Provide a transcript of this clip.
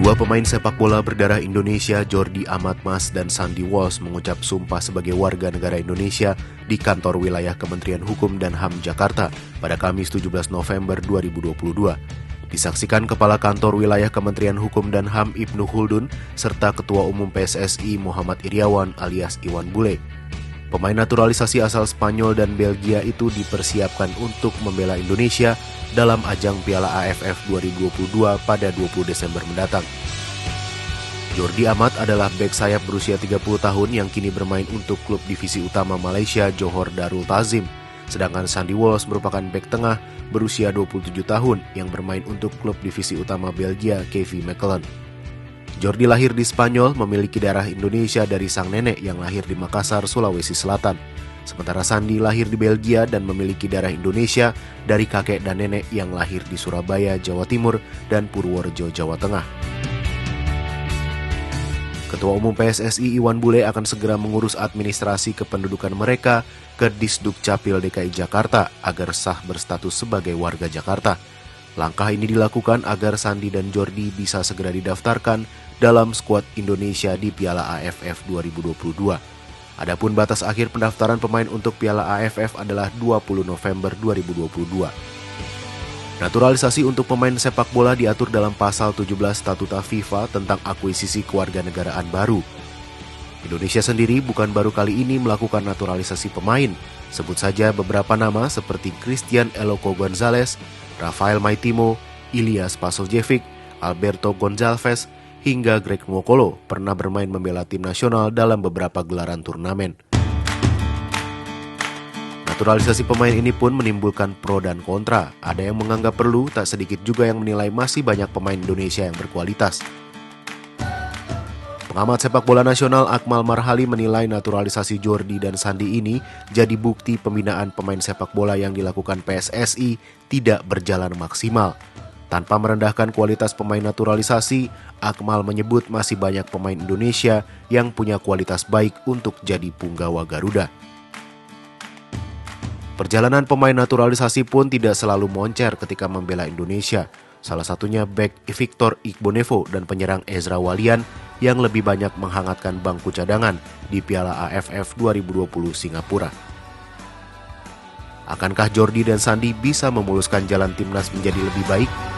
Dua pemain sepak bola berdarah Indonesia, Jordi Amat Mas dan Sandi Walsh, mengucap sumpah sebagai warga negara Indonesia di kantor wilayah Kementerian Hukum dan HAM Jakarta pada Kamis 17 November 2022. Disaksikan Kepala Kantor Wilayah Kementerian Hukum dan HAM Ibnu Khuldun serta Ketua Umum PSSI Muhammad Iriawan alias Iwan Bule. Pemain naturalisasi asal Spanyol dan Belgia itu dipersiapkan untuk membela Indonesia dalam ajang Piala AFF 2022 pada 20 Desember mendatang. Jordi Amat adalah bek sayap berusia 30 tahun yang kini bermain untuk klub divisi utama Malaysia Johor Darul Ta'zim. Sedangkan Sandi Walsh merupakan bek tengah berusia 27 tahun yang bermain untuk klub divisi utama Belgia KV Mechelen. Jordi lahir di Spanyol, memiliki darah Indonesia dari sang nenek yang lahir di Makassar, Sulawesi Selatan. Sementara Sandi lahir di Belgia dan memiliki darah Indonesia dari kakek dan nenek yang lahir di Surabaya, Jawa Timur dan Purworejo, Jawa Tengah. Ketua Umum PSSI Iwan Bule akan segera mengurus administrasi kependudukan mereka ke Disduk Capil DKI Jakarta agar sah berstatus sebagai warga Jakarta. Langkah ini dilakukan agar Sandi dan Jordi bisa segera didaftarkan dalam skuad Indonesia di Piala AFF 2022. Adapun batas akhir pendaftaran pemain untuk Piala AFF adalah 20 November 2022. Naturalisasi untuk pemain sepak bola diatur dalam pasal 17 Statuta FIFA tentang akuisisi kewarganegaraan baru. Indonesia sendiri bukan baru kali ini melakukan naturalisasi pemain. Sebut saja beberapa nama seperti Christian Eloko Gonzalez, Rafael Maitimo, Ilyas Pasojevic, Alberto Gonçalves, hingga Greg Nwokolo pernah bermain membela tim nasional dalam beberapa gelaran turnamen. Naturalisasi pemain ini pun menimbulkan pro dan kontra. Ada yang menganggap perlu, tak sedikit juga yang menilai masih banyak pemain Indonesia yang berkualitas. Pengamat sepak bola nasional Akmal Marhali menilai naturalisasi Jordi dan Sandi ini jadi bukti pembinaan pemain sepak bola yang dilakukan PSSI tidak berjalan maksimal. Tanpa merendahkan kualitas pemain naturalisasi, Akmal menyebut masih banyak pemain Indonesia yang punya kualitas baik untuk jadi punggawa Garuda. Perjalanan pemain naturalisasi pun tidak selalu moncer ketika membela Indonesia. Salah satunya bek Victor Igbonevo dan penyerang Ezra Walian yang lebih banyak menghangatkan bangku cadangan di Piala AFF 2020 Singapura. Akankah Jordi dan Sandi bisa memuluskan jalan timnas menjadi lebih baik?